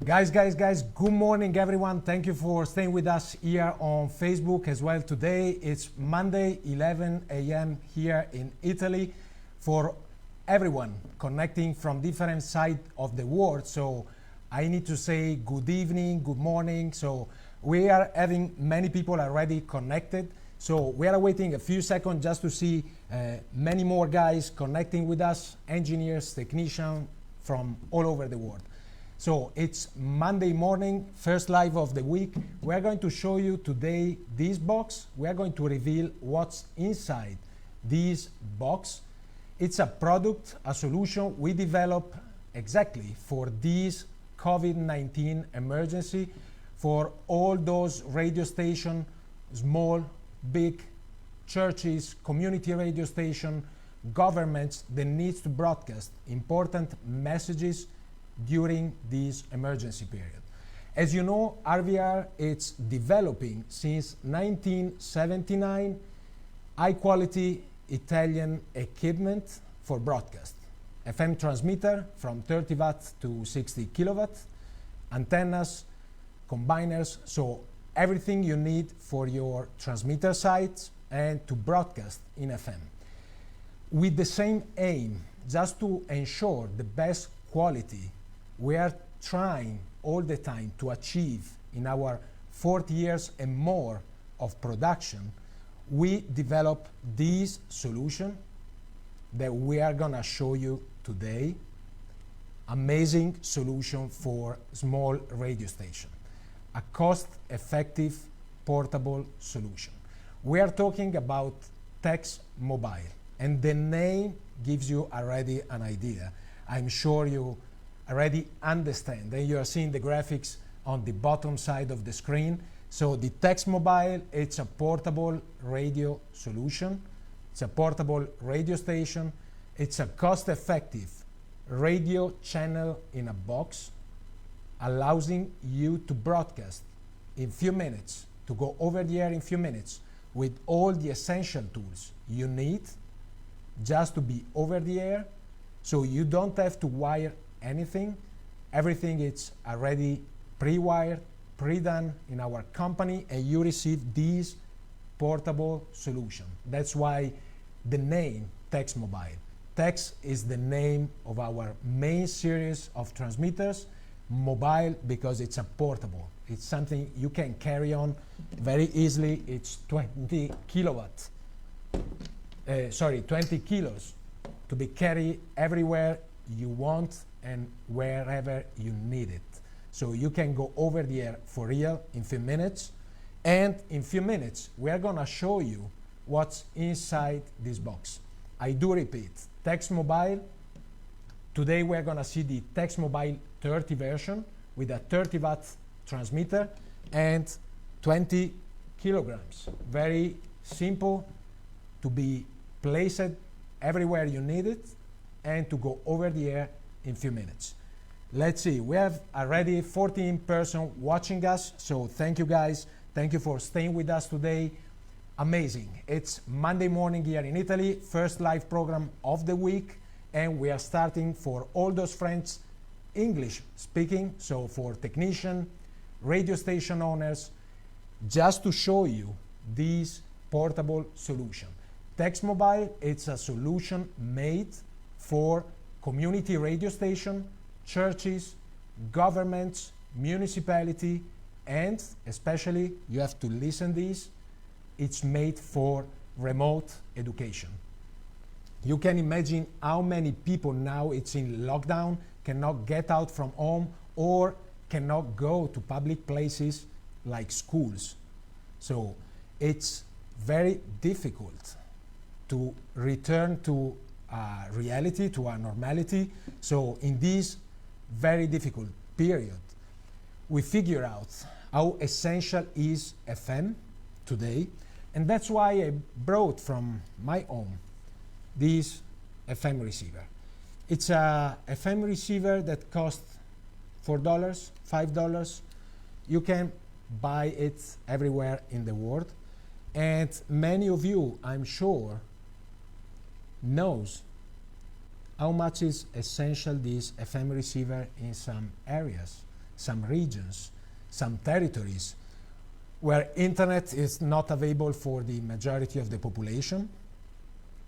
Guys, good morning everyone. Thank you for staying with us here on Facebook as well today. It's Monday, 11 a.m. here in Italy for everyone connecting from different sides of the world. So I need to say good evening, good morning. So we are having many people already connected. So we are waiting a few seconds just to see many more guys connecting with us, engineers, technicians from all over the world. So it's Monday morning, first live of the week. We're going to show you today this box. We're going to reveal what's inside this box. It's a product, a solution we developed exactly for this COVID-19 emergency, for all those radio stations, small, big, churches, community radio stations, governments that needs to broadcast important messages during this emergency period. As you know, RVR it's developing since 1979 high quality Italian equipment for broadcast. FM transmitter from 30 watt to 60 kilowatt, antennas, combiners, so everything you need for your transmitter sites and to broadcast in FM. With the same aim, just to ensure the best quality, we are trying all the time to achieve in our 40 years and more of production, we develop this solution that we are gonna show you today. Amazing solution for small radio station. A cost-effective portable solution. We are talking about TEX Mobile, and the name gives you already an idea. I'm sure you already understand. Then you are seeing the graphics on the bottom side of the screen. So the TEX Mobile, it's a portable radio solution. It's a portable radio station. It's a cost-effective radio channel in a box, allowing you to broadcast in few minutes, to go over the air in few minutes with all the essential tools you need just to be over the air. So you don't have to wire anything. Everything is already pre-wired, pre-done in our company, and you receive this portable solution. That's why the name TEX Mobile. TEX is the name of our main series of transmitters. Mobile because it's a portable. It's something you can carry on very easily. It's 20 kilos to be carried everywhere you want and wherever you need it. So you can go over the air for real in few minutes. And in few minutes, we are gonna show you what's inside this box. I do repeat, TEX Mobile. Today we're gonna see the TEX Mobile 30 version with a 30 watt transmitter and 20 kilograms. Very simple to be placed everywhere you need it and to go over the air in few minutes. Let's see, we have already 14 persons watching us, so thank you guys. Thank you for staying with us today. Amazing. It's Monday morning here in Italy, first live program of the week, and we are starting for all those friends English speaking, so for technician, radio station owners, just to show you this portable solution. TEX Mobile, it's a solution made for community radio station, churches, governments, municipality, and especially, you have to listen this, it's made for remote education. You can imagine how many people now it's in lockdown, cannot get out from home or cannot go to public places like schools. So it's very difficult to return to reality, to our normality. So in this very difficult period, we figure out how essential is FM today, and that's why I brought from my own this FM receiver. It's a FM receiver that costs $4, $5. You can buy it everywhere in the world, and many of you, I'm sure, knows how much is essential this FM receiver in some areas. some regions, some territories where internet is not available for the majority of the population,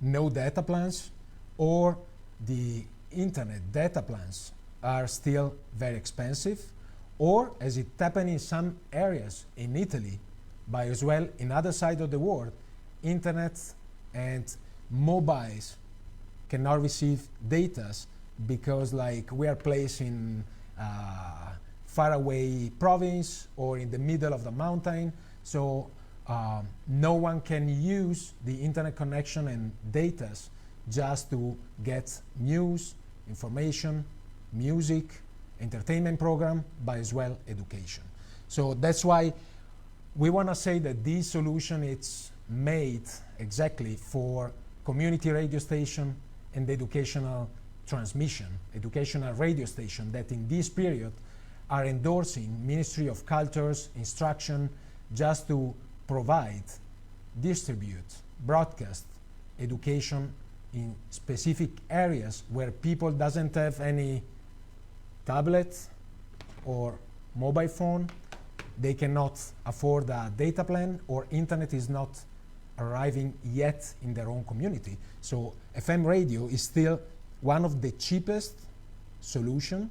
no data plans, or the internet data plans are still very expensive, or as it happened in some areas in Italy, but as well in other side of the world, internet and mobiles cannot receive data because like we are placed in faraway province or in the middle of the mountain, so no one can use the internet connection and data just to get news, information, music, entertainment program, but as well education. So that's why we want to say that this solution is made exactly for community radio station and educational transmission, educational radio station that in this period are endorsing Ministry of Culture's instruction just to provide, distribute, broadcast education in specific areas where people doesn't have any tablet or mobile phone, they cannot afford a data plan, or internet is not arriving yet in their own community. So FM radio is still one of the cheapest solution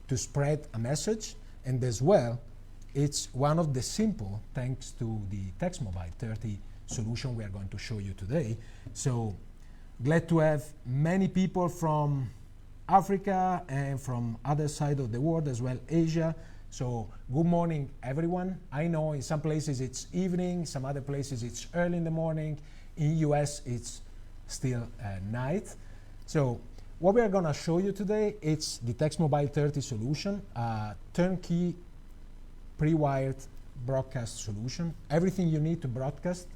to spread a message, and as well it's one of the simple, thanks to the TEX MOBILE 30 solution we are going to show you today. So glad to have many people from Africa and from other side of the world as well, Asia. So good morning everyone. I know in some places it's evening, some other places it's early in the morning. In US it's still night. So what we are going to show you today, it's the TEX MOBILE 30 solution, turnkey pre-wired broadcast solution. Everything you need to broadcast,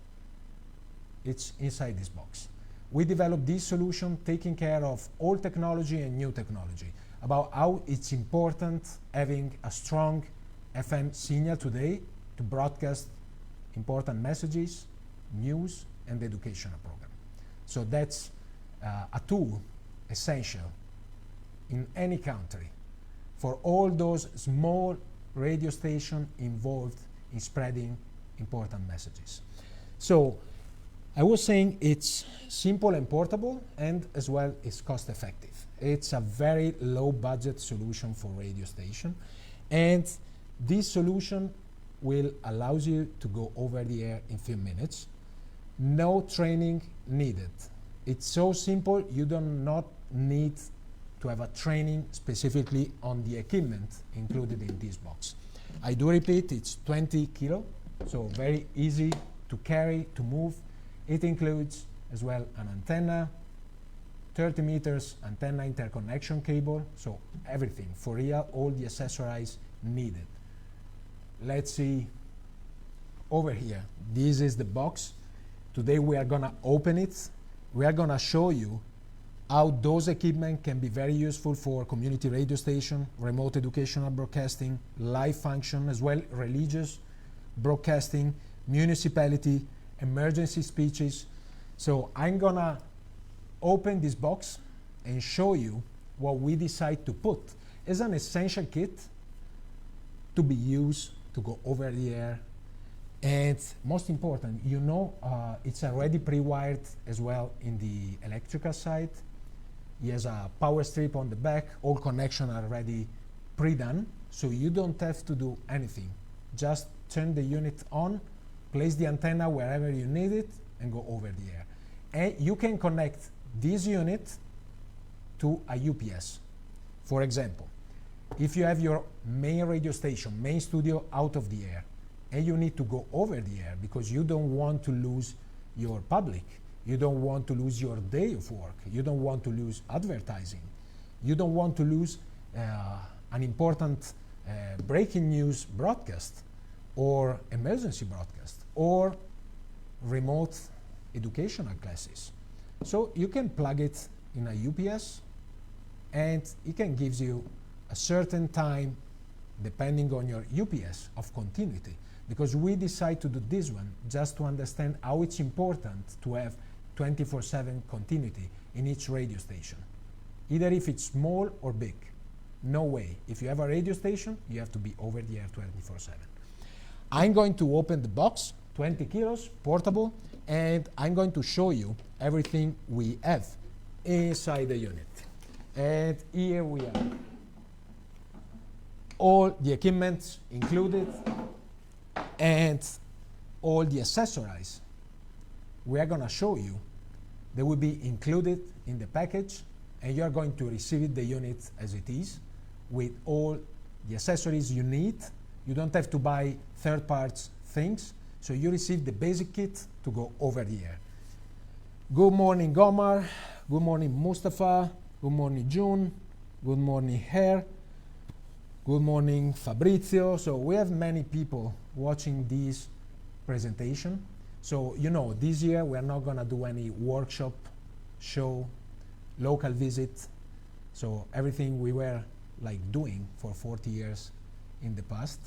it's inside this box. We developed this solution taking care of old technology and new technology, about how it's important having a strong FM signal today to broadcast important messages, news, and educational program. So that's a tool essential in any country for all those small radio stations involved in spreading important messages. So I was saying it's simple and portable, and as well it's cost effective. It's a very low budget solution for radio station, and this solution will allow you to go over the air in few minutes. No training needed. It's so simple, you do not need to have a training specifically on the equipment included in this box. I do repeat, it's 20 kilo, so very easy to carry, to move. It includes as well an antenna, 30 meters antenna interconnection cable, so everything for real, all the accessories needed. Let's see over here. This is the box. Today we are gonna open it. We are gonna show you how those equipment can be very useful for community radio station, remote educational broadcasting, live function, as well religious broadcasting, municipality, emergency speeches. So I'm gonna open this box and show you what we decide to put as an essential kit to be used to go over the air. And most important, you know, it's already pre-wired as well in the electrical side. He has a power strip on the back, all connections are already pre-done, so you don't have to do anything. Just turn the unit on, place the antenna wherever you need it, and go over the air. And you can connect this unit to a UPS. For example, if you have your main radio station, main studio out of the air, and you need to go over the air because you don't want to lose your public, you don't want to lose your day of work, you don't want to lose advertising, you don't want to lose an important breaking news broadcast or emergency broadcast or remote educational classes. So you can plug it in a UPS and it can give you a certain time depending on your UPS of continuity, because we decide to do this one just to understand how it's important to have 24/7 continuity in each radio station, either if it's small or big. No way. If you have a radio station, you have to be over the air 24/7. I'm going to open the box, 20 kilos, portable, and I'm going to show you everything we have inside the unit. And here we are. All the equipment included and all the accessories we are going to show you, they will be included in the package, and you are going to receive the unit as it is with all the accessories you need. You don't have to buy third parts things, so you receive the basic kit to go over the air. Good morning, Gomar. Good morning, Mustafa. Good morning, June. Good morning, Her. Good morning, Fabrizio. So we have many people watching this presentation. So, you know, this year we are not going to do any workshop, show, local visit. So everything we were like doing for 40 years in the past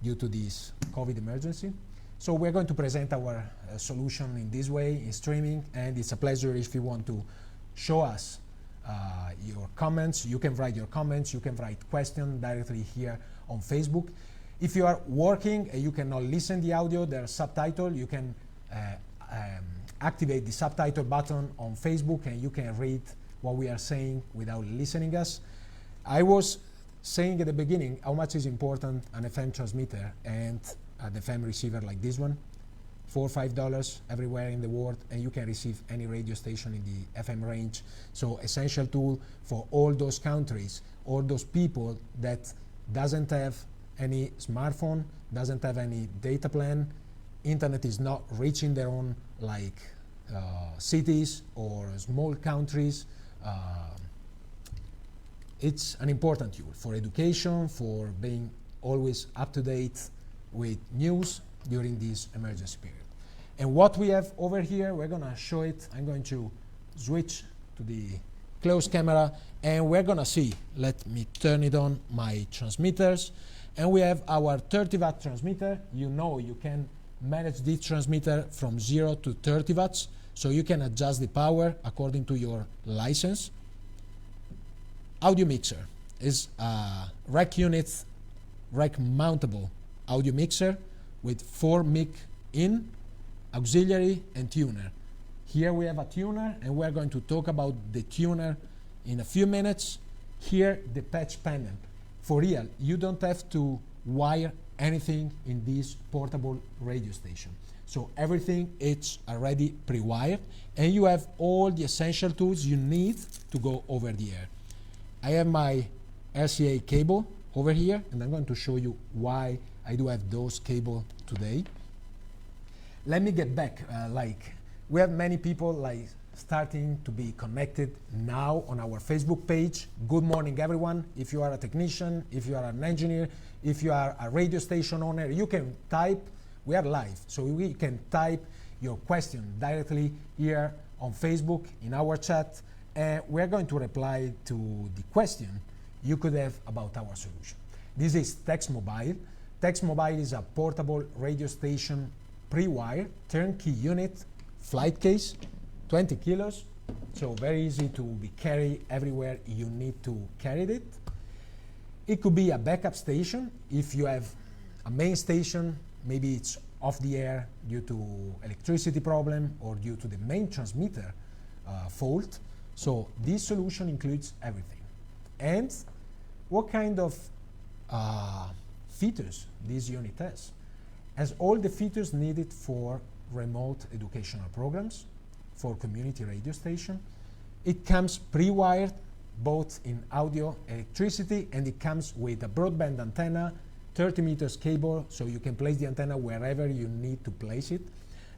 due to this COVID emergency. So we're going to present our solution in this way, in streaming, and it's a pleasure if you want to show us your comments. You can write your comments, you can write questions directly here on Facebook. If you are working and you cannot listen the audio, there are subtitles. You can activate the subtitle button on Facebook and you can read what we are saying without listening us. I was saying at the beginning how much is important an FM transmitter and an FM receiver like this one. $4 or $5 everywhere in the world, and you can receive any radio station in the FM range. So essential tool for all those countries, all those people that doesn't have any smartphone, doesn't have any data plan, internet is not reaching their own like cities or small countries. It's an important tool for education, for being always up to date with news during this emergency period. And what we have over here, we're going to show it. I'm going to switch to the close camera, and we're going to see. Let me turn it on, my transmitters. And we have our 30 watt transmitter. You know you can manage this transmitter from 0 to 30 watts, so you can adjust the power according to your license. Audio mixer is a rack unit, rack mountable audio mixer with 4 mic in, auxiliary, and tuner. Here we have a tuner, and we're going to talk about the tuner in a few minutes. Here, the patch panel. For real, you don't have to wire anything in this portable radio station. So everything is already pre-wired, and you have all the essential tools you need to go over the air. I have my RCA cable over here, and I'm going to show you why I do have those cables today. Let me get back, we have many people like starting to be connected now on our Facebook page. Good morning, everyone. If you are a technician, if you are an engineer, if you are a radio station owner, you can type. We are live, so we can type your question directly here on Facebook in our chat, and we're going to reply to the question you could have about our solution. This is TEX MOBILE. TEX MOBILE is a portable radio station pre-wired turnkey unit, flight case, 20 kilos, so very easy to be carried everywhere you need to carry it. It could be a backup station if you have a main station, maybe it's off the air due to electricity problem or due to the main transmitter fault. So this solution includes everything. And what kind of features this unit has all the features needed for remote educational programs, for community radio station. It comes pre-wired both in audio, electricity, and it comes with a broadband antenna, 30 meters cable, so you can place the antenna wherever you need to place it,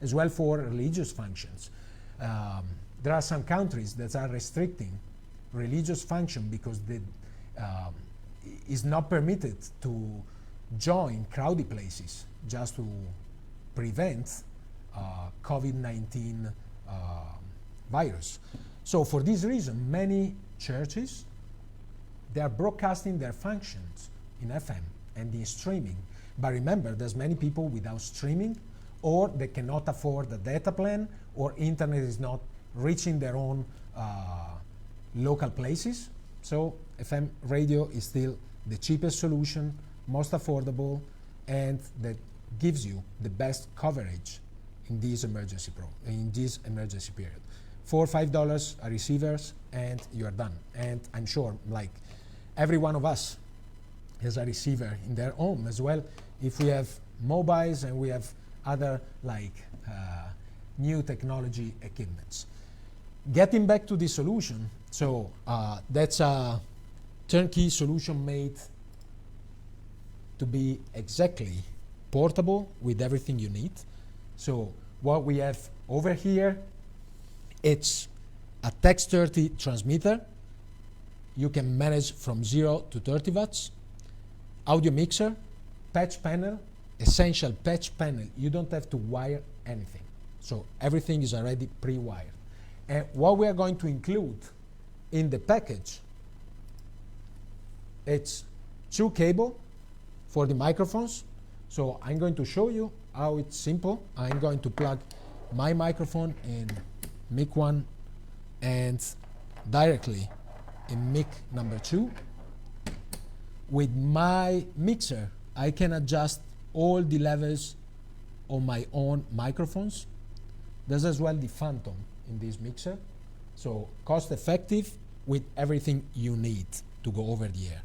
as well for religious functions. There are some countries that are restricting religious function because they is not permitted to join crowded places just to prevent COVID-19 virus. So for this reason, many churches, they are broadcasting their functions in FM and in streaming. But remember, there's many people without streaming, or they cannot afford the data plan, or internet is not reaching their own local places. So FM radio is still the cheapest solution, most affordable, and that gives you the best coverage in this emergency period. $4 or $5 are receivers, and you are done. And I'm sure, like every one of us has a receiver in their home as well. If we have mobiles and we have other like new technology equipments. Getting back to the solution, so that's a turnkey solution made to be exactly portable with everything you need. So what we have over here, it's a TEX 30 transmitter. You can manage from 0 to 30 watts. Audio mixer, patch panel, essential patch panel. You don't have to wire anything. So everything is already pre-wired. And what we are going to include in the package, it's 2 cable for the microphones. So I'm going to show you how it's simple. I'm going to plug my microphone in mic 1 and directly in mic number 2. With my mixer, I can adjust all the levels on my own microphones. There's as well the phantom in this mixer. So cost effective with everything you need to go over the air.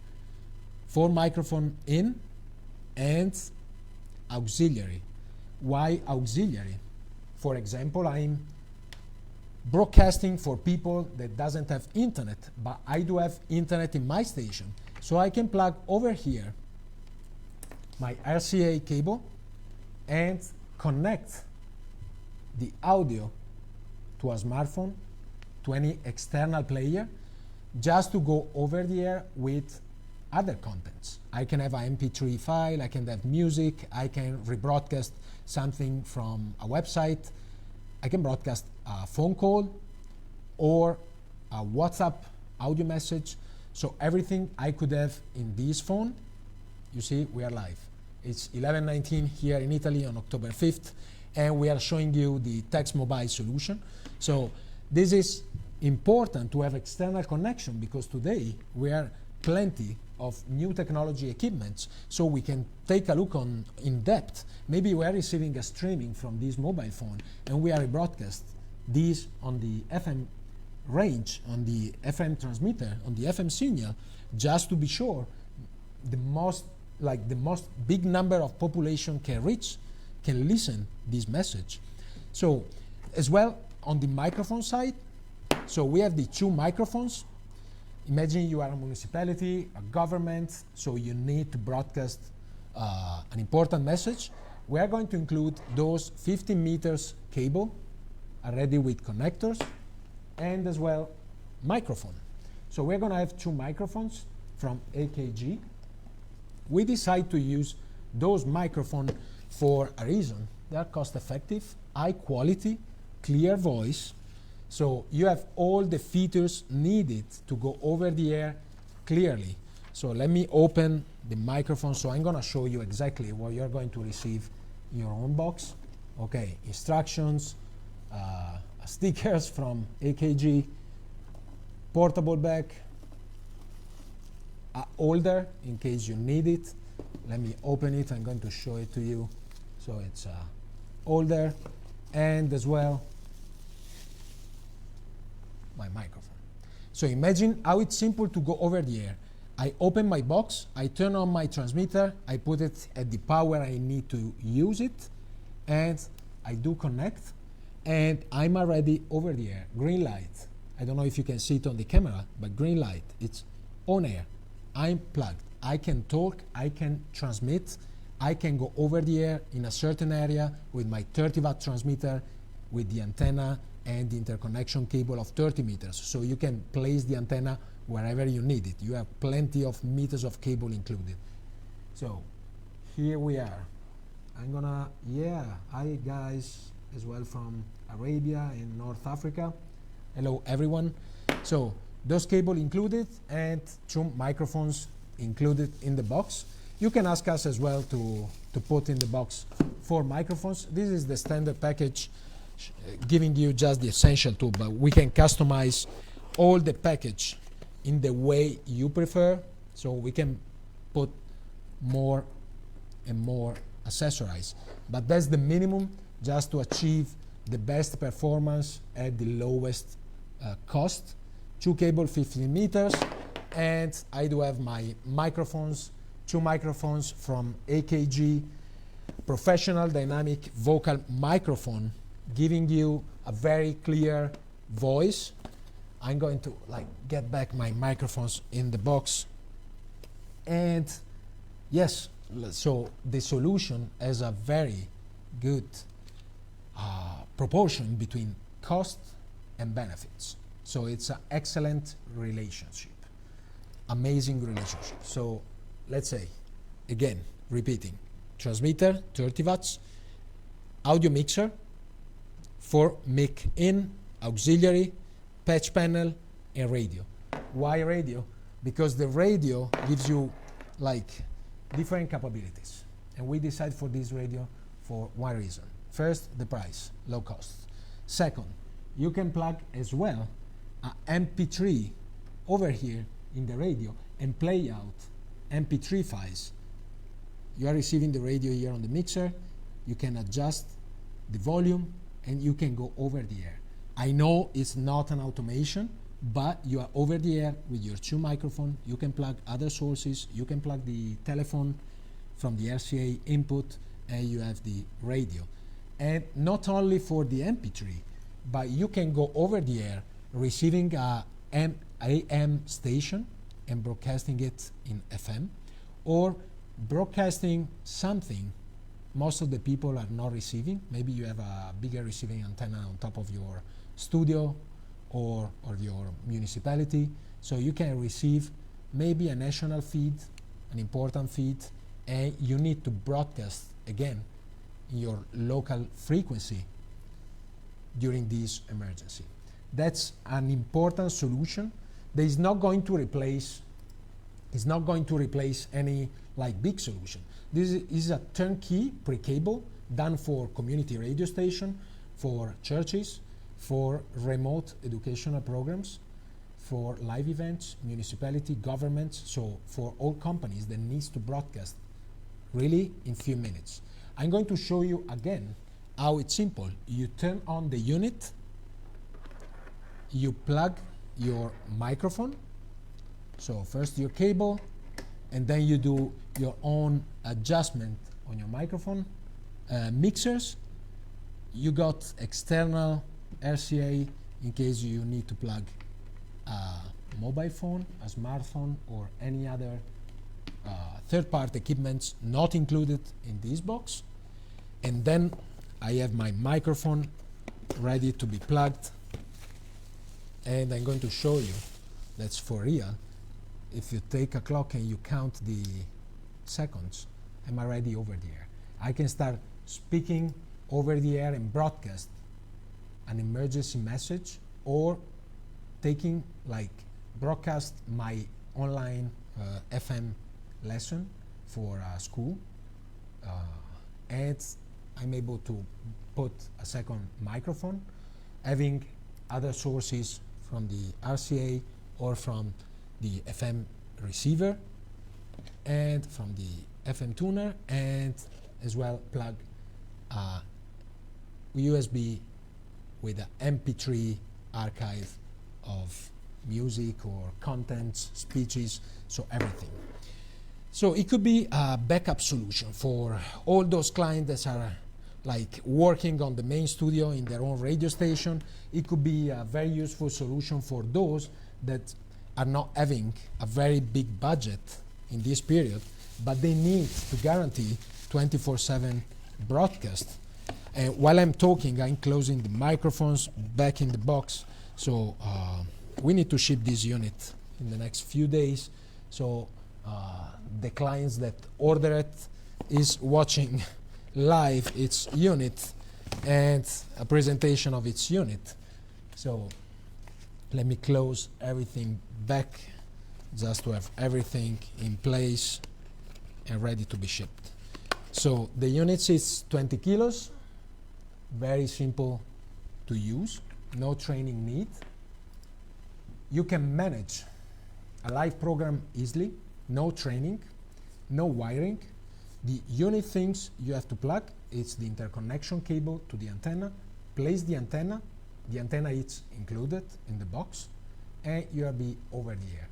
4 microphone in and auxiliary. Why auxiliary? For example, I'm broadcasting for people that doesn't have internet, but I do have internet in my station. So I can plug over here my RCA cable and connect the audio to a smartphone, to any external player, just to go over the air with other contents. I can have an MP3 file, I can have music, I can rebroadcast something from a website, I can broadcast a phone call or a WhatsApp audio message. So everything I could have in this phone, you see, we are live. It's 11:19 here in Italy on October 5th, and we are showing you the TEX Mobile solution. So this is important to have external connection, because today we are plenty of new technology equipments, so we can take a look on in depth. Maybe we are receiving a streaming from this mobile phone, and we are broadcast these on the FM range, on the FM transmitter, on the FM signal, just to be sure the most big number of population can reach, can listen this message. So as well on the microphone side, so we have the 2 microphones. Imagine you are a municipality, a government, so you need to broadcast an important message. We are going to include those 15 meters cable already with connectors, and as well microphone. So we're going to have 2 microphones from AKG. We decide to use those microphones for a reason. They are cost effective, high quality, clear voice. So you have all the features needed to go over the air clearly. So let me open the microphone. So I'm going to show you exactly what you're going to receive in your own box. Okay, instructions, stickers from AKG, portable bag, a holder in case you need it. Let me open it. I'm going to show it to you. So it's a holder, and as well my microphone. So imagine how it's simple to go over the air. I open my box, I turn on my transmitter, I put it at the power I need to use it, and I do connect, and I'm already over the air. Green light. I don't know if you can see it on the camera, but green light. It's on air. I'm plugged. I can talk, I can transmit, I can go over the air in a certain area with my 30 watt transmitter with the antenna and the interconnection cable of 30 meters. So you can place the antenna wherever you need it. You have plenty of meters of cable included. So here we are. I'm gonna, hi guys, as well from Arabia in North Africa. Hello everyone. So those cable included and 2 microphones included in the box. You can ask us as well to put in the box 4 microphones. This is the standard package, giving you just the essential tool, but we can customize all the package in the way you prefer, so we can put more and more accessories. But that's the minimum just to achieve the best performance at the lowest cost. 2 cable 15 meters, and I do have my microphones, 2 microphones from AKG, professional dynamic vocal microphone, giving you a very clear voice. I'm going to get back my microphones in the box. And yes, so the solution has a very good proportion between cost and benefits. So it's an excellent relationship, amazing relationship. So let's say, again, repeating, transmitter, 30 watts, audio mixer, 4 mic in, auxiliary, patch panel, and radio. Why radio? Because the radio gives you different capabilities. And we decide for this radio for one reason. First, the price, low cost. Second, you can plug as well an MP3 over here in the radio and play out MP3 files. You are receiving the radio here on the mixer, you can adjust the volume, and you can go over the air. I know it's not an automation, but you are over the air with your 2 microphones, you can plug other sources, you can plug the telephone from the RCA input, and you have the radio. And not only for the MP3, but you can go over the air receiving a AM station and broadcasting it in FM, or broadcasting something most of the people are not receiving. Maybe you have a bigger receiving antenna on top of your studio or your municipality, so you can receive maybe a national feed, an important feed, and you need to broadcast again in your local frequency during this emergency. That's an important solution. That is not going to replace any big solution. This is a turnkey pre-cable done for community radio station, for churches, for remote educational programs, for live events, municipality, governments, so for all companies that needs to broadcast really in few minutes. I'm going to show you again how it's simple. You turn on the unit, you plug your microphone, so first your cable, and then you do your own adjustment on your microphone. Mixers, you got external RCA in case you need to plug a mobile phone, a smartphone, or any other third-party equipments not included in this box. And then I have my microphone ready to be plugged, and I'm going to show you that's for real. If you take a clock and you count the seconds, I'm already over the air. I can start speaking over the air and broadcast an emergency message, or taking broadcast my online FM lesson for school, and I'm able to put a second microphone, having other sources from the RCA or from the FM receiver and from the FM tuner, and as well plug a USB with an MP3 archive of music or contents, speeches, so everything. So it could be a backup solution for all those clients that are working on the main studio in their own radio station. It could be a very useful solution for those that are not having a very big budget in this period, but they need to guarantee 24/7 broadcast. And while I'm talking, I'm closing the microphones back in the box. So we need to ship this unit in the next few days. So the clients that order it is watching live its unit and a presentation of its unit. So let me close everything back just to have everything in place and ready to be shipped. So the unit is 20 kilos, very simple to use, no training need. You can manage a live program easily, no training, no wiring. The only things you have to plug is the interconnection cable to the antenna, place the antenna is included in the box, and you will be over the air.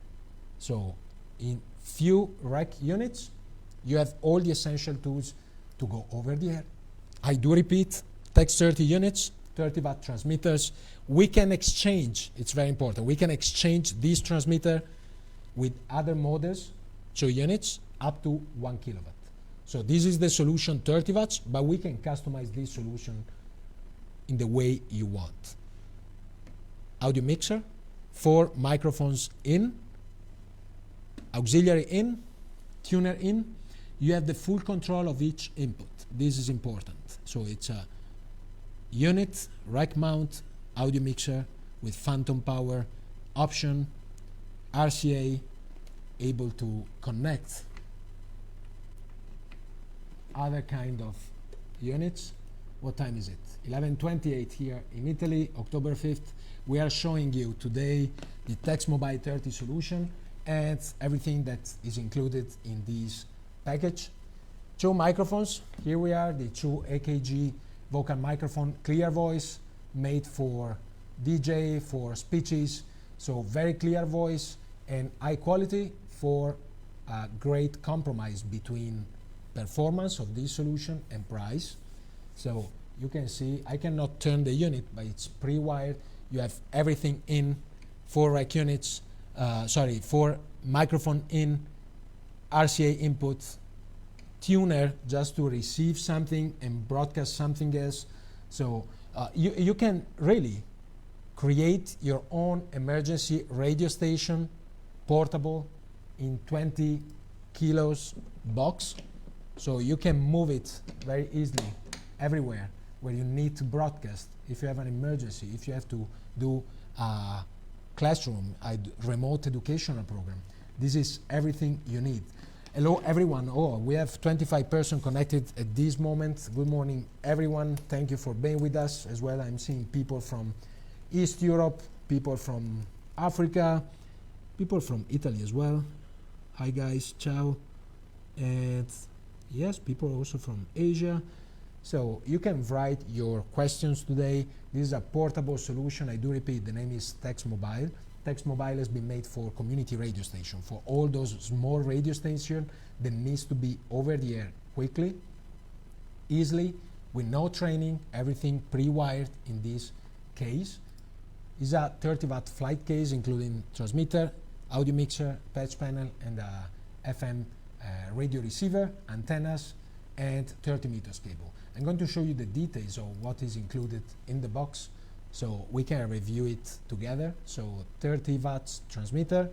So in few rack units, you have all the essential tools to go over the air. I do repeat, TEX 30 units, 30 watt transmitters. We can exchange, it's very important, we can exchange this transmitter with other models, so units, up to 1 kilowatt. So this is the solution, 30 watts, but we can customize this solution in the way you want. Audio mixer, 4 microphones in, auxiliary in, tuner in. You have the full control of each input. This is important. So it's a unit, rack mount, audio mixer with phantom power, option, RCA, able to connect other kind of units. What time is it? 11:28 here in Italy, October 5th. We are showing you today the TEX MOBILE 30 solution and everything that is included in this package. 2 microphones. Here we are, the 2 AKG vocal microphone, clear voice, made for DJ, for speeches, so very clear voice and high quality for a great compromise between performance of this solution and price. So you can see, I cannot turn the unit, but it's pre-wired. You have everything in, 4 rack units, 4 microphone in, RCA input, tuner just to receive something and broadcast something else. So you can really create your own emergency radio station, portable, in 20 kilos box. So you can move it very easily everywhere where you need to broadcast. If you have an emergency, if you have to do a classroom, a remote educational program, this is everything you need. Hello everyone. Oh, we have 25 persons connected at this moment. Good morning everyone. Thank you for being with us as well. I'm seeing people from East Europe, people from Africa, people from Italy as well. Hi guys, ciao. And yes, people also from Asia. So you can write your questions today. This is a portable solution. I do repeat, the name is TEX MOBILE. TEX MOBILE has been made for community radio station, for all those small radio stations that needs to be over the air quickly, easily, with no training, everything pre-wired in this case. It's a 30 watt flight case, including transmitter, audio mixer, patch panel, and a FM radio receiver, antennas, and 30 meters cable. I'm going to show you the details of what is included in the box so we can review it together. So 30 watts transmitter,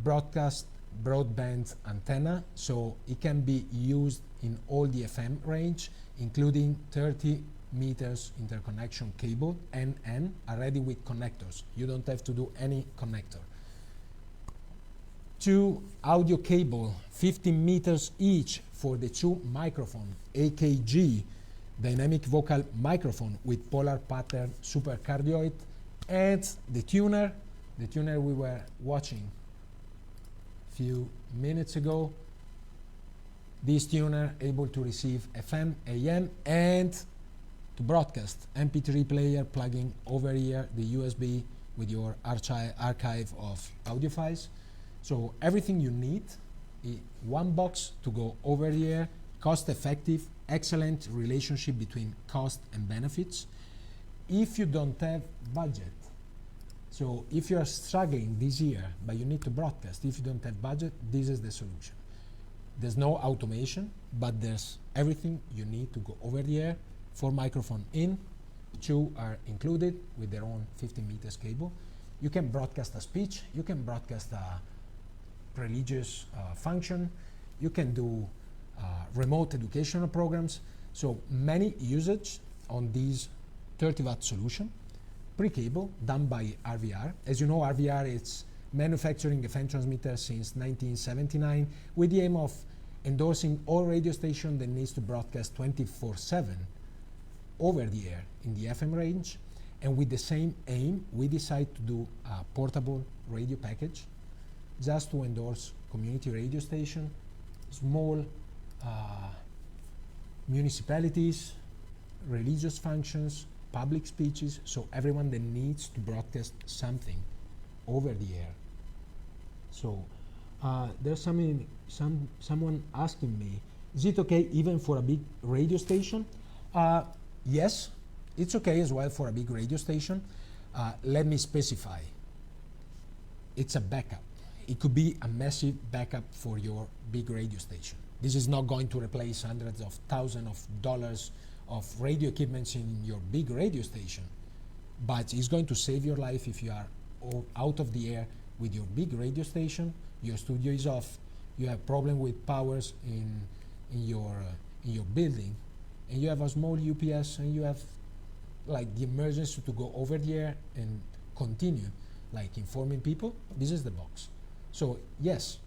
broadcast broadband antenna, so it can be used in all the FM range, including 30 meters interconnection cable, NN, already with connectors. You don't have to do any connector. 2 audio cable, 15 meters each for the 2 microphone, AKG, dynamic vocal microphone with polar pattern supercardioid, and the tuner we were watching a few minutes ago. This tuner able to receive FM, AM, and to broadcast MP3 player, plugging over here the USB with your archive of audio files. So everything you need, one box to go over the air, cost effective, excellent relationship between cost and benefits. If you don't have budget, so if you are struggling this year but you need to broadcast, if you don't have budget, this is the solution. There's no automation, but there's everything you need to go over the air. 4 microphone in, 2 are included with their own 15 meters cable. You can broadcast a speech, you can broadcast a religious function, you can do remote educational programs. So many usage on these 30 watt solution, pre-cable, done by RVR. As you know, RVR is manufacturing FM transmitter since 1979 with the aim of endorsing all radio stations that needs to broadcast 24/7 over the air in the FM range. And with the same aim, we decide to do a portable radio package just to endorse community radio station, small municipalities, religious functions, public speeches, so everyone that needs to broadcast something over the air. So there's someone asking me, is it okay even for a big radio station? Yes, it's okay as well for a big radio station. Let me specify. It's a backup. It could be a massive backup for your big radio station. This is not going to replace hundreds of thousands of dollars of radio equipment in your big radio station, but it's going to save your life if you are out of the air with your big radio station, your studio is off, you have problem with powers in your building, and you have a small UPS, and you have like the emergency to go over the air and continue like informing people. This is the box. So yes,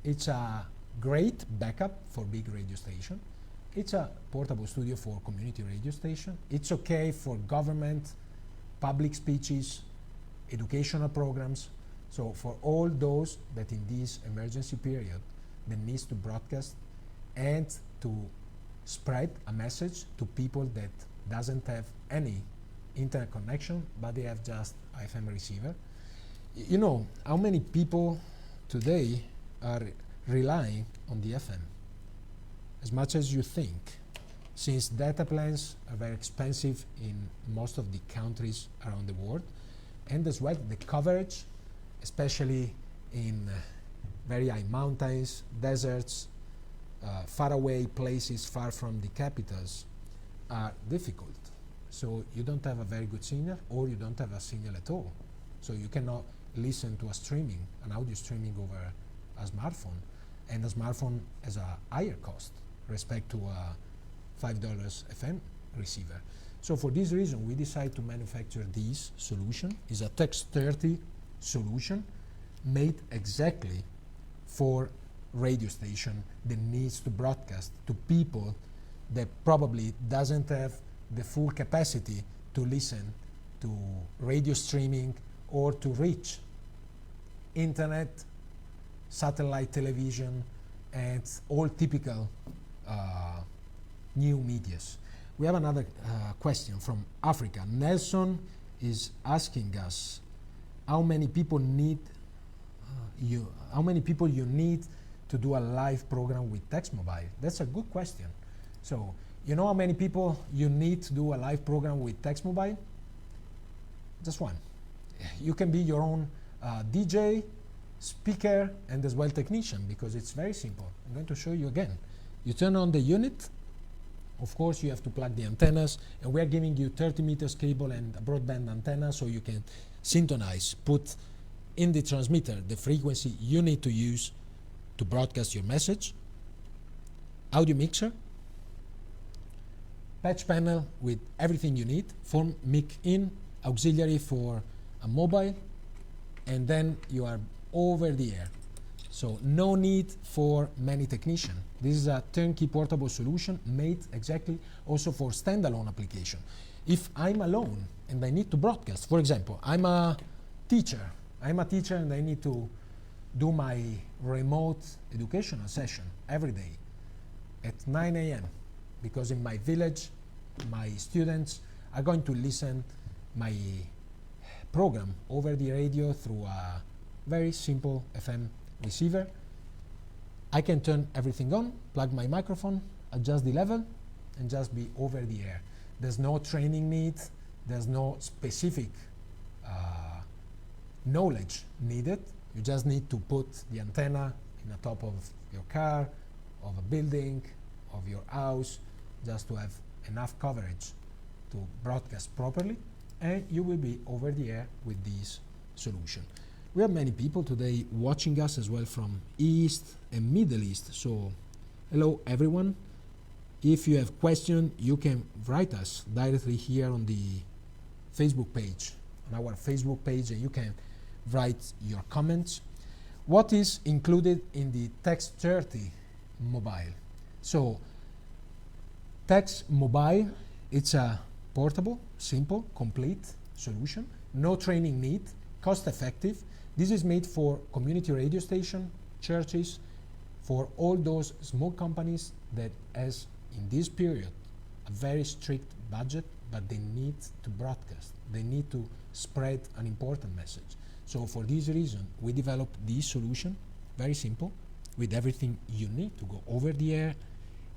it's a great backup for big radio station. It's a portable studio for community radio station. It's okay for government, public speeches, educational programs. So for all those that in this emergency period that needs to broadcast and to spread a message to people that doesn't have any internet connection, but they have just FM receiver. You know how many people today are relying on the FM? As much as you think, since data plans are very expensive in most of the countries around the world, and as well the coverage, especially in very high mountains, deserts, faraway places far from the capitals, are difficult. So you don't have a very good signal, or you don't have a signal at all. So you cannot listen to an audio streaming over a smartphone, and a smartphone has a higher cost respect to a $5 FM receiver. So for this reason, we decided to manufacture this solution. It's a TEX 30 solution made exactly for radio station that needs to broadcast to people that probably doesn't have the full capacity to listen to radio streaming or to reach internet, satellite television, and all typical new medias. We have another question from Africa. Nelson is asking us how many people you need to do a live program with TEX Mobile. That's a good question. So you know how many people you need to do a live program with TEX Mobile? Just one. You can be your own DJ, speaker, and as well technician, because it's very simple. I'm going to show you again. You turn on the unit. Of course, you have to plug the antennas, and we are giving you 30 meters cable and a broadband antenna, so you can synchronize, put in the transmitter the frequency you need to use to broadcast your message, audio mixer, patch panel with everything you need, form mic in, auxiliary for a mobile, and then you are over the air. So no need for many technicians. This is a turnkey portable solution made exactly also for standalone application. If I'm alone and I need to broadcast, for example, I'm a teacher and I need to do my remote educational session every day at 9 a.m. because in my village, my students are going to listen my program over the radio through a very simple FM receiver. I can turn everything on, plug my microphone, adjust the level, and just be over the air. There's no training need, there's no specific knowledge needed. You just need to put the antenna in the top of your car, of a building, of your house, just to have enough coverage to broadcast properly, and you will be over the air with this solution. We have many people today watching us as well from East and Middle East. So hello everyone. If you have questions, you can write us directly here on the Facebook page, on our Facebook page, and you can write your comments. What is included in the TEX 30 mobile? So TEX Mobile, it's a portable, simple, complete solution. No training need. cost effective. This is made for community radio station, churches, for all those small companies that has in this period a very strict budget, but they need to broadcast. They need to spread an important message. So for this reason, we developed this solution, very simple, with everything you need to go over the air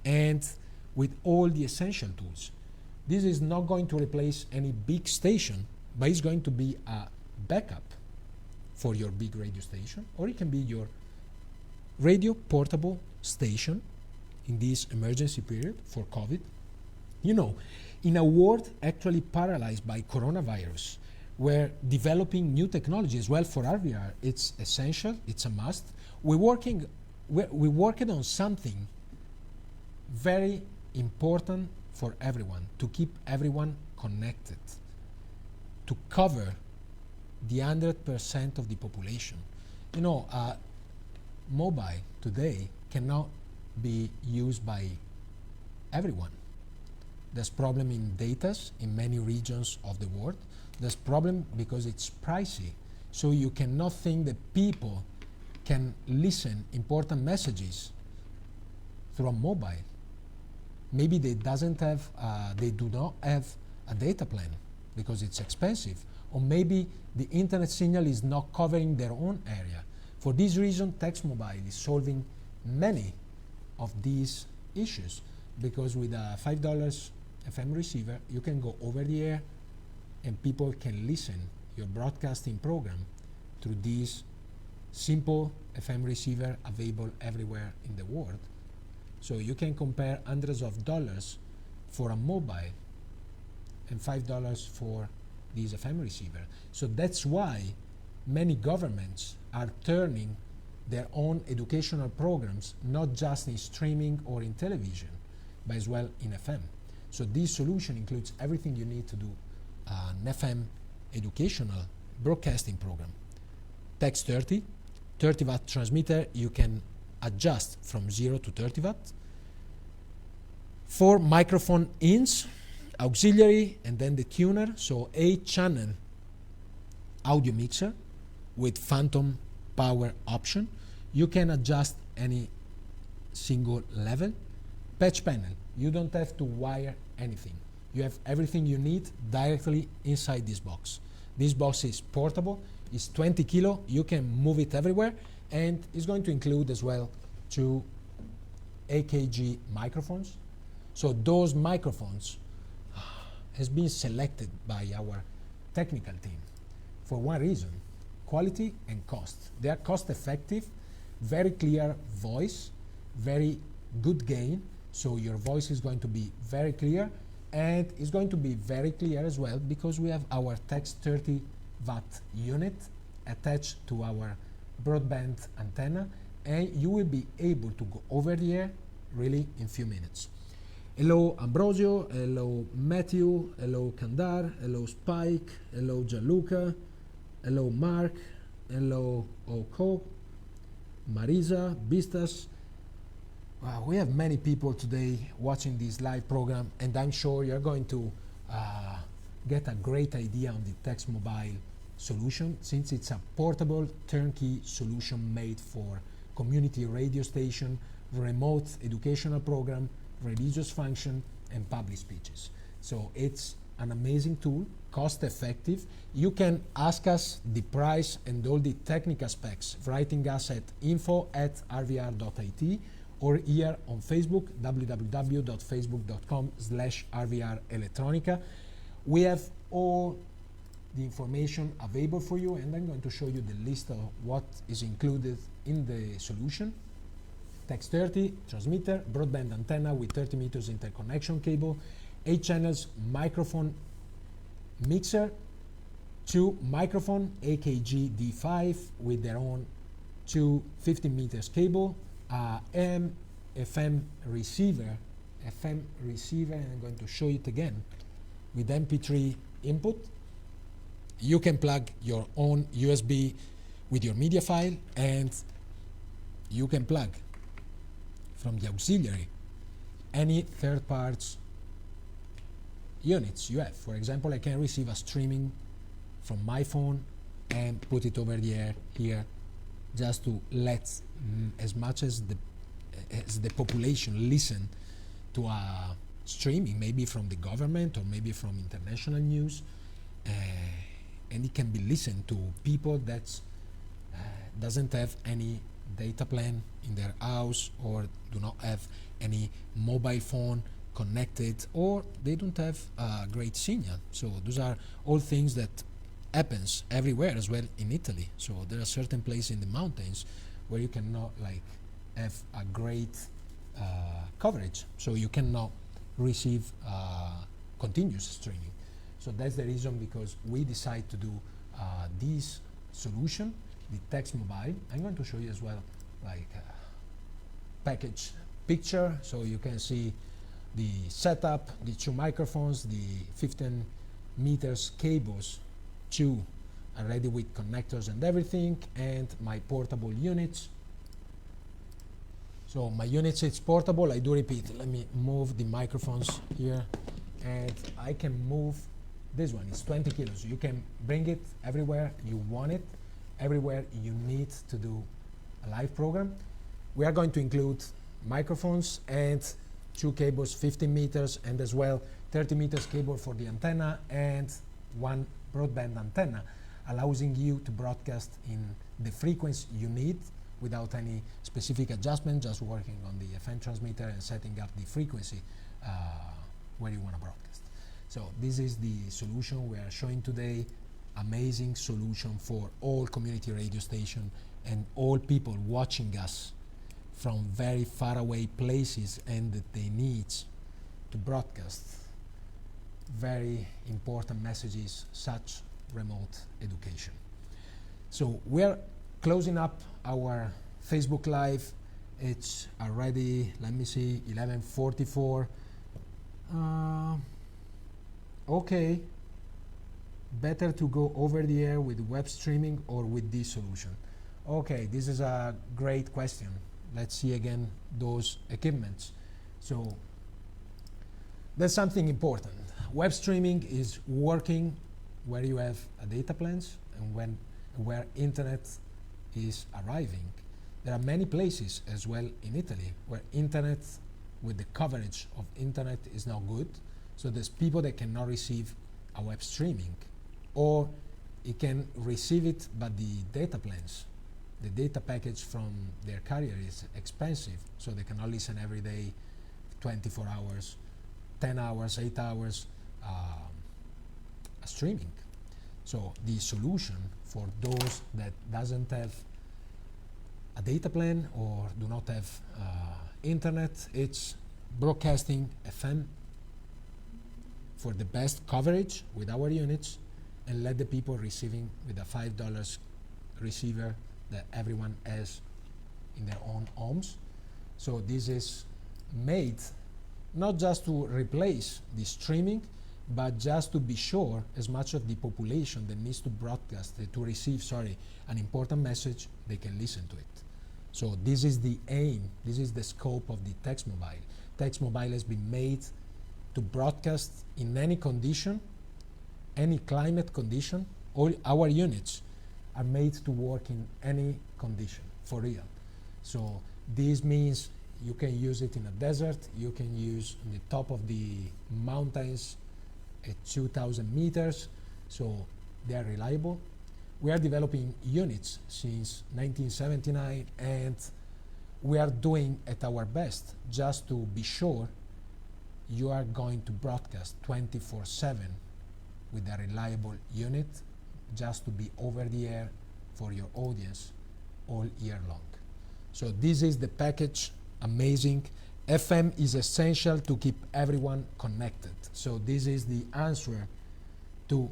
and with all the essential tools. This is not going to replace any big station, but it's going to be a backup for your big radio station, or it can be your radio portable station in this emergency period for COVID. You know, in a world actually paralyzed by coronavirus, where developing new technology as well for RVR, it's essential, it's a must. We're working on something very important for everyone, to keep everyone connected, to cover the 100% of the population. You know, mobile today cannot be used by everyone. There's problem in data in many regions of the world. There's problem because it's pricey. So you cannot think that people can listen important messages through a mobile. Maybe they do not have a data plan because it's expensive, or maybe the internet signal is not covering their own area. For this reason, TEX Mobile is solving many of these issues, because with a $5 FM receiver, you can go over the air and people can listen your broadcasting program through this simple FM receiver available everywhere in the world. So you can compare hundreds of dollars for a mobile and $5 for this FM receiver. So that's why many governments are turning their own educational programs, not just in streaming or in television, but as well in FM. So this solution includes everything you need to do an FM educational broadcasting program. TEX 30 watt transmitter, you can adjust from 0 to 30 watt. 4 microphone ins, auxiliary, and then the tuner, so 8-channel audio mixer with phantom power option. You can adjust any single level. Patch panel, you don't have to wire anything. You have everything you need directly inside this box. This box is portable, it's 20 kilo, you can move it everywhere, and it's going to include as well 2 AKG microphones. So those microphones has been selected by our technical team for one reason: quality and cost. They are cost effective, very clear voice, very good gain, so your voice is going to be very clear, and it's going to be very clear as well because we have our TEX 30 watt unit attached to our broadband antenna, and you will be able to go over the air really in few minutes. Hello Ambrosio, hello Matteo, hello Kandar, hello Spike, hello Gianluca, hello Mark, hello Oko, Marisa, Bistas. We have many people today watching this live program, and I'm sure you're going to get a great idea on the TEX Mobile solution, since it's a portable turnkey solution made for community radio station, remote educational program, religious function, and public speeches. So it's an amazing tool, cost effective. You can ask us the price and all the technical specs, writing us at info@rvr.it, or here on Facebook, www.facebook.com/RVR Elettronica. We have all the information available for you, and I'm going to show you the list of what is included in the solution. TEX 30 transmitter, broadband antenna with 30 meters interconnection cable, 8 channels microphone mixer, 2 microphone AKG D5 with their own 2 50 meters cable, AM FM receiver, and I'm going to show it again with MP3 input. You can plug your own USB with your media file, and you can plug from the auxiliary any third parts units you have. For example, I can receive a streaming from my phone and put it over the air here, just to let as much as the population listen to a streaming, maybe from the government or maybe from international news, and it can be listened to people that doesn't have any data plan in their house, or do not have any mobile phone connected, or they don't have a great signal. So those are all things that happens everywhere as well in Italy. So there are certain places in the mountains where you cannot have a great coverage, so you cannot receive continuous streaming. So that's the reason because we decide to do this solution, the TEX MOBILE. I'm going to show you as well package picture, so you can see the setup, the 2 microphones, the 15 meters cables, 2 are ready with connectors and everything, and my portable units. So my units, it's portable. I do repeat, let me move the microphones here, and I can move this one. It's 20 kilos. You can bring it everywhere you want it, everywhere you need to do a live program. We are going to include microphones and 2 cables, 15 meters, and as well 30 meters cable for the antenna, and 1 broadband antenna, allowing you to broadcast in the frequency you need without any specific adjustment, just working on the FM transmitter and setting up the frequency where you want to broadcast. So this is the solution we are showing today. Amazing solution for all community radio stations and all people watching us from very far away places, and that they need to broadcast very important messages such remote education. So we're closing up our Facebook Live. It's already, let me see, 11:44. Okay, better to go over the air with web streaming or with this solution? Okay, this is a great question. Let's see again those equipments. So that's something important. Web streaming is working where you have a data plans and where internet is arriving. There are many places as well in Italy where internet, with the coverage of internet, is not good. So there's people that cannot receive a web streaming, or it can receive it, but the data plans, the data package from their carrier is expensive, so they cannot listen every day, 24 hours, 10 hours, 8 hours streaming. So the solution for those that doesn't have a data plan or do not have internet, it's broadcasting FM for the best coverage with our units, and let the people receiving with a $5 receiver that everyone has in their own homes. So this is made not just to replace the streaming, but just to be sure as much of the population that needs to broadcast, to receive, an important message, they can listen to it. So this is the aim, this is the scope of the TEX MOBILE. TEX MOBILE has been made to broadcast in any condition, any climate condition. All our units are made to work in any condition, for real. So this means you can use it in a desert, you can use on the top of the mountains at 2,000 meters, so they are reliable. We are developing units since 1979, and we are doing at our best just to be sure you are going to broadcast 24/7 with a reliable unit, just to be over the air for your audience all year long. So this is the package, amazing. FM is essential to keep everyone connected. So this is the answer to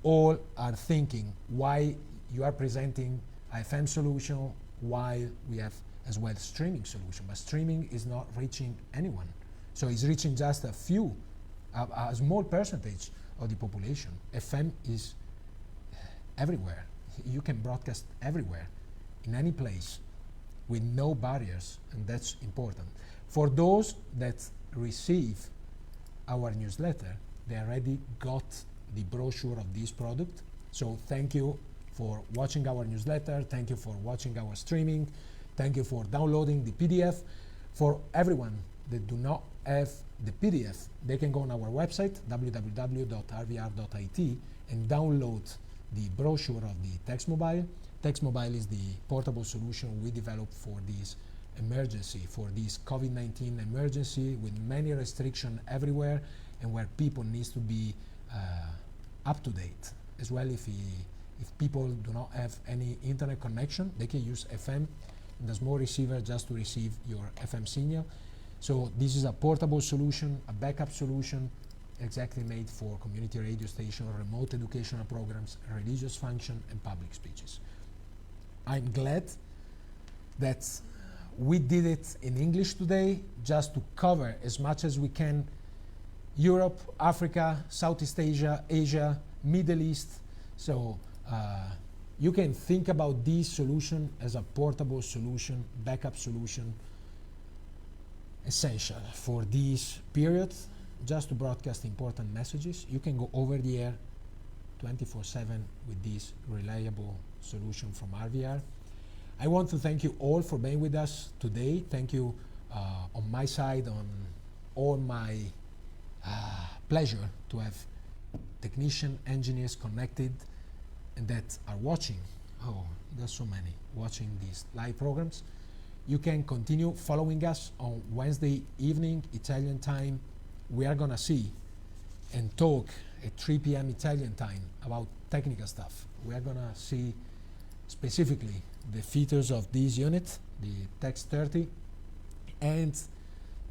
all our thinking, why you are presenting a FM solution while we have as well streaming solution. But streaming is not reaching anyone. So it's reaching just a few, a small percentage of the population. FM is everywhere. You can broadcast everywhere, in any place, with no barriers, and that's important. For those that receive our newsletter, they already got the brochure of this product. So thank you for watching our newsletter. Thank you for watching our streaming. Thank you for downloading the PDF. For everyone that do not have the PDF, they can go on our website, www.rvr.it, and download the brochure of the TEX Mobile. TEX Mobile is the portable solution we developed for this emergency, for this COVID-19 emergency with many restrictions everywhere and where people needs to be up to date. As well, if people do not have any internet connection, they can use FM and a small receiver just to receive your FM signal. So this is a portable solution, a backup solution, exactly made for community radio station, remote educational programs, religious function, and public speeches. I'm glad that we did it in English today, just to cover as much as we can Europe, Africa, Southeast Asia, Asia, Middle East. So you can think about this solution as a portable solution, backup solution, essential for this period, just to broadcast important messages. You can go over the air 24/7 with this reliable solution from RVR. I want to thank you all for being with us today. Thank you on my side, on all my pleasure to have technician engineers connected and that are watching. Oh, there's so many watching these live programs. You can continue following us on Wednesday evening, Italian time. We are gonna see and talk at 3 p.m. Italian time about technical stuff. We are gonna see specifically the features of this unit, the TEX 30, and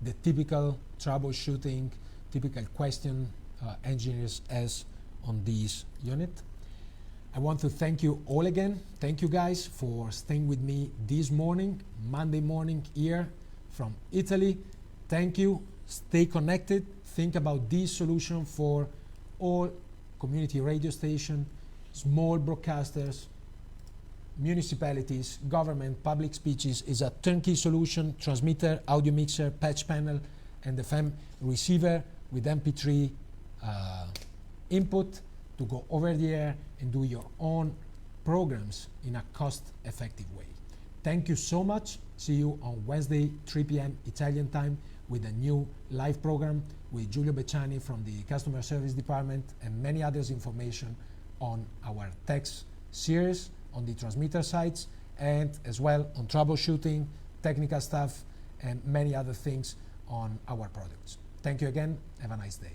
the typical troubleshooting, typical question engineers ask on this unit. I want to thank you all again. Thank you guys for staying with me this morning, Monday morning here from Italy. Thank you. Stay connected. Think about this solution for all community radio stations, small broadcasters, municipalities, government, public speeches. Is a turnkey solution, transmitter, audio mixer, patch panel, and FM receiver with MP3 input to go over the air and do your own programs in a cost-effective way. Thank you so much. See you on Wednesday, 3 p.m. Italian time with a new live program with Giulio Becciani from the Customer Service Department and many others information on our TEX series on the transmitter sites and as well on troubleshooting, technical stuff, and many other things on our products. Thank you again. Have a nice day.